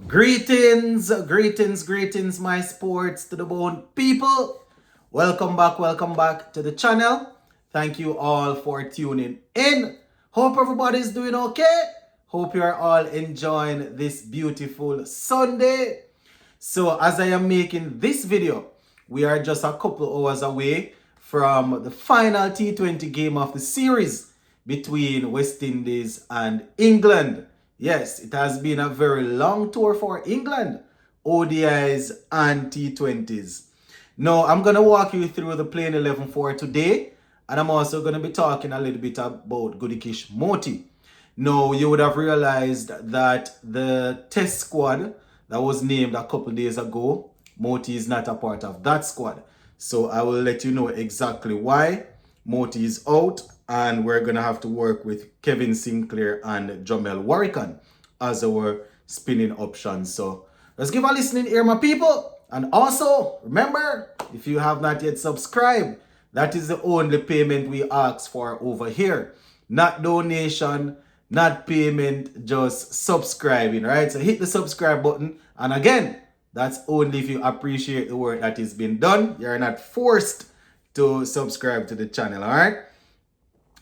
Greetings, my sports to the bone people. Welcome back to the channel. Thank you all for tuning in. Hope everybody's doing okay. Hope you're all enjoying this beautiful Sunday. So, as I am making this video, we are just a couple hours away from the final T20 game of the series between West Indies and England. Yes, it has been a very long tour for England, ODIs and T20s. Now, I'm going to walk you through the playing 11 for today, and I'm also going to be talking a little bit about Gudakesh Motie. Now, you would have realized that the test squad that was named a couple days ago, Motie is not a part of that squad. So I will let you know exactly why Motie is out, and we're going to have to work with Kevin Sinclair and Jamel Warrican as our spinning options. So let's give a listening ear, my people. And also, remember, if you have not yet subscribed, that is the only payment we ask for over here. Not donation, not payment, just subscribing, right? So hit the subscribe button. And again, that's only if you appreciate the work that is being done. You're not forced to subscribe to the channel, all right?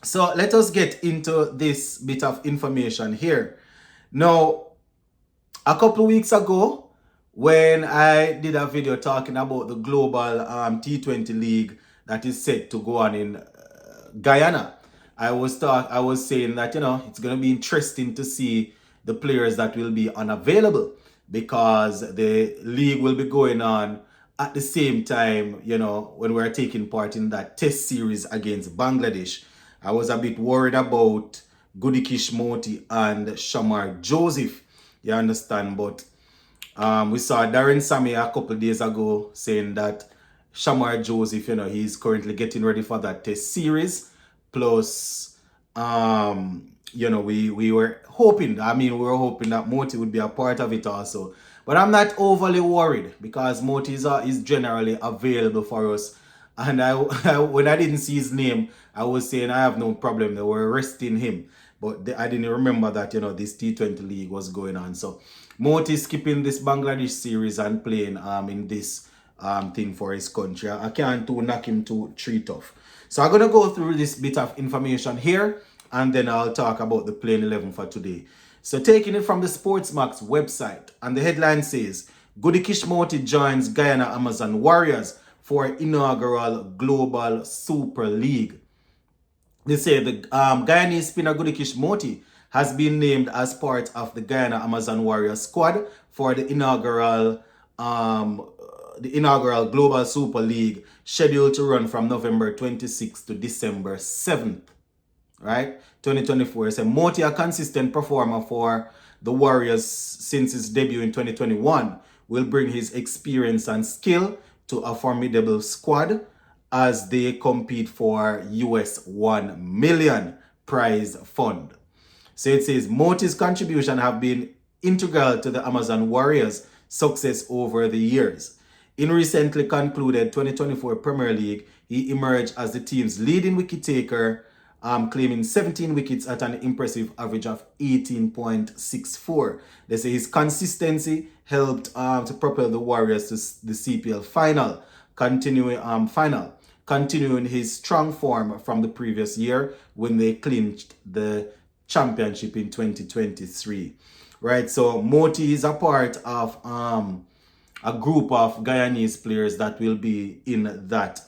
So let us get into this bit of information here. Now, a couple of weeks ago, when I did a video talking about the global T20 league that is set to go on in Guyana, I was saying that it's going to be interesting to see the players that will be unavailable because the league will be going on at the same time, when we're taking part in that test series against Bangladesh. I was a bit worried about Gudakesh Motie and Shamar Joseph, you understand, but we saw Darren Sammy a couple of days ago saying that Shamar Joseph, he's currently getting ready for that test series. Plus, we were hoping that Motie would be a part of it also. But I'm not overly worried because Motie is generally available for us. And when I didn't see his name, I was saying I have no problem. They were resting him. But I didn't remember that, this T20 league was going on. So Motie skipping this Bangladesh series and playing in this thing for his country. I can't knock him too tough. So I'm going to go through this bit of information here, and then I'll talk about the playing 11 for today. So taking it from the Sportsmax website, and the headline says, Gudakesh Motie joins Guyana Amazon Warriors for inaugural Global Super League. They say the Guyanese spinner Gudakesh Motie has been named as part of the Guyana Amazon Warriors squad for the inaugural Global Super League, scheduled to run from November 26th to December 7th, right? 2024. So Motie, a consistent performer for the Warriors since his debut in 2021, will bring his experience and skill to a formidable squad as they compete for US 1 million prize fund. So it says Motie's contribution have been integral to the Amazon Warriors' success over the years. In recently concluded 2024 Premier League, he emerged as the team's leading wicket taker, claiming 17 wickets at an impressive average of 18.64. They say his consistency helped to propel the Warriors to the CPL final, continuing his strong form from the previous year when they clinched the championship in 2023. Right, so Motie is a part of a group of Guyanese players that will be in that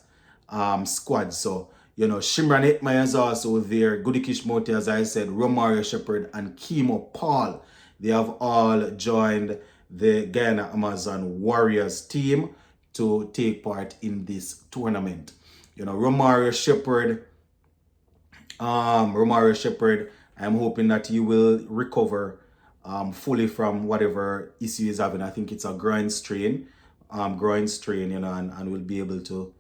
squad. So, Shimran Etmaya is also there. Gudakesh Motie, as I said, Romario Shepherd and Kimo Paul. They have all joined the Guyana Amazon Warriors team to take part in this tournament. Romario Shepherd, I'm hoping that he will recover fully from whatever issue he's having. I think it's a groin strain, and will be able to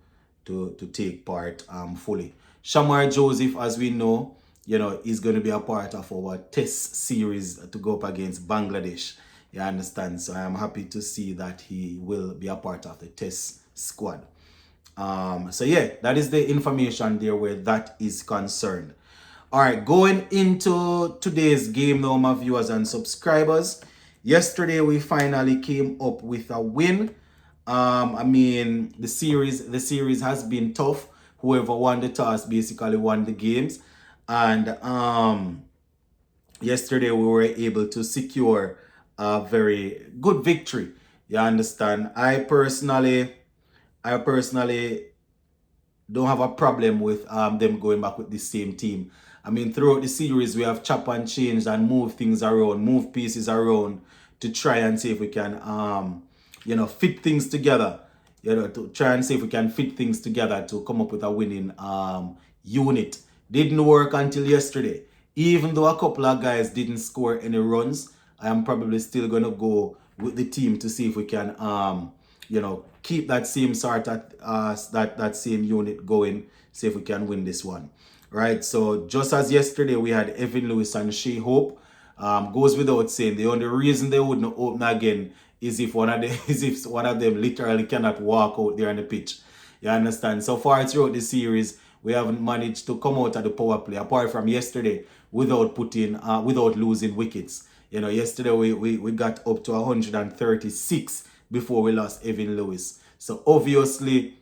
take part fully. Shamar Joseph, as we know, is going to be a part of our test series to go up against Bangladesh. You understand? So I'm happy to see that he will be a part of the test squad. So yeah, that is the information there where that is concerned. All right, going into today's game now, my viewers and subscribers. Yesterday we finally came up with a win. I mean, the series has been tough. Whoever won the toss basically won the games, and yesterday we were able to secure a very good victory. You understand? I personally don't have a problem with them going back with the same team. I mean, throughout the series, we have chop and change and move things around, move pieces around to try and see if we can, fit things together. To try and see if we can fit things together to come up with a winning unit. Didn't work until yesterday. Even though a couple of guys didn't score any runs, I am probably still going to go with the team to see if we can, keep that same sort of that same unit going. See if we can win this one, right? So just as yesterday we had Evan Lewis and Shea Hope. Goes without saying, the only reason they wouldn't open again is if one of them literally cannot walk out there on the pitch. You understand? So far throughout the series, we haven't managed to come out of the power play apart from yesterday without losing wickets. Yesterday we got up to 136 before we lost Evan Lewis. So obviously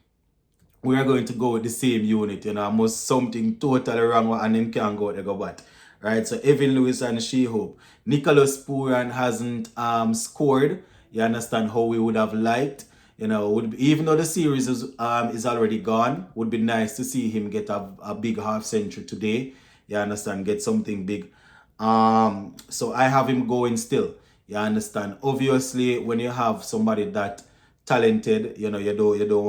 we are going to go with the same unit. Almost something totally wrong and him can't go there go back. Right, so Evan Lewis and Shea Hope. Nicholas Pooran hasn't scored. You understand how we would have liked. Even though the series is already gone, would be nice to see him get a big half century today. You understand, get something big. So I have him going still. You understand. Obviously, when you have somebody that talented, you don't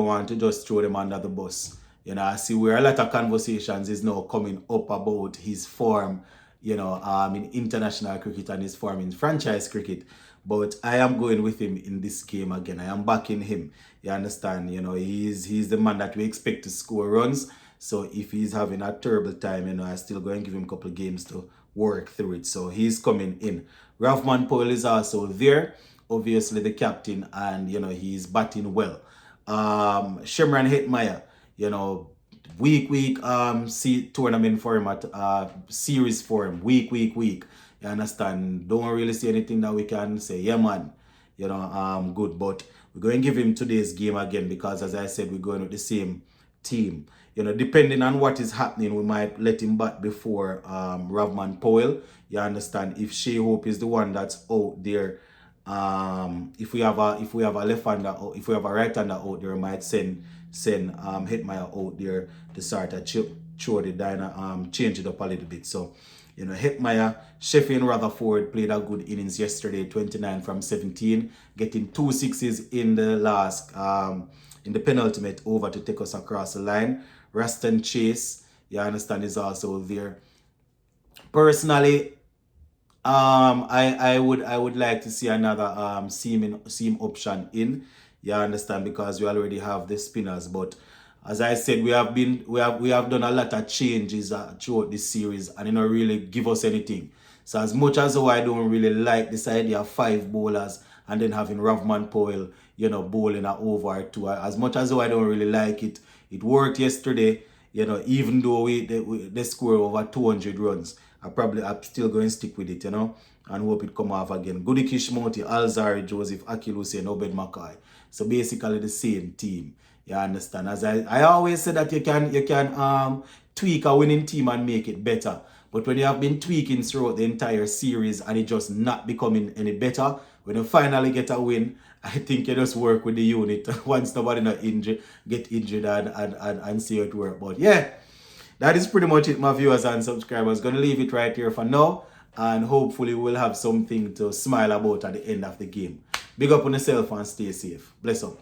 want to just throw them under the bus. I see where a lot of conversations is now coming up about his form, in international cricket and his form in franchise cricket. But I am going with him in this game again. I am backing him. You understand? He's the man that we expect to score runs. So if he's having a terrible time, I still go and give him a couple of games to work through it. So he's coming in. Ravman Powell is also there. Obviously the captain, and he's batting well. Shimran Hetmeyer, week see tournament for him at series for him, week. You understand? Don't really see anything that we can say, yeah man, good. But we're going to give him today's game again because as I said, we're going with the same team. Depending on what is happening, we might let him bat before Ravman Powell. You understand? If Shea Hope is the one that's out there, if we have a left-hander, or if we have a right-hander out there, we might send Hetmeyer out there to start to throw the change it up a little bit. So, Hetmeyer, Sheffield Rutherford played a good innings yesterday, 29 from 17, getting 2 sixes in the last, in the penultimate over to take us across the line. Raston Chase, you understand, is also there. Personally, I would like to see another seam option in. You understand, because we already have the spinners. But as I said, we have done a lot of changes throughout this series, and it don't really give us anything. So as much as I don't really like this idea of 5 bowlers and then having Ravman Powell, bowling a over 2, as much as I don't really like it, it worked yesterday. Even though they score over 200 runs, I'm still going to stick with it, and hope it come off again. Gudakesh Motie, Alzari, Joseph, Akil Hussein, Obed Mackay. So basically the same team. You understand? As I always say that you can tweak a winning team and make it better. But when you have been tweaking throughout the entire series and it just not becoming any better, when you finally get a win, I think you just work with the unit once nobody get injured and see how it work. But yeah, that is pretty much it, my viewers and subscribers. Gonna leave it right here for now, and hopefully we'll have something to smile about at the end of the game. Big up on yourself and stay safe. Bless up.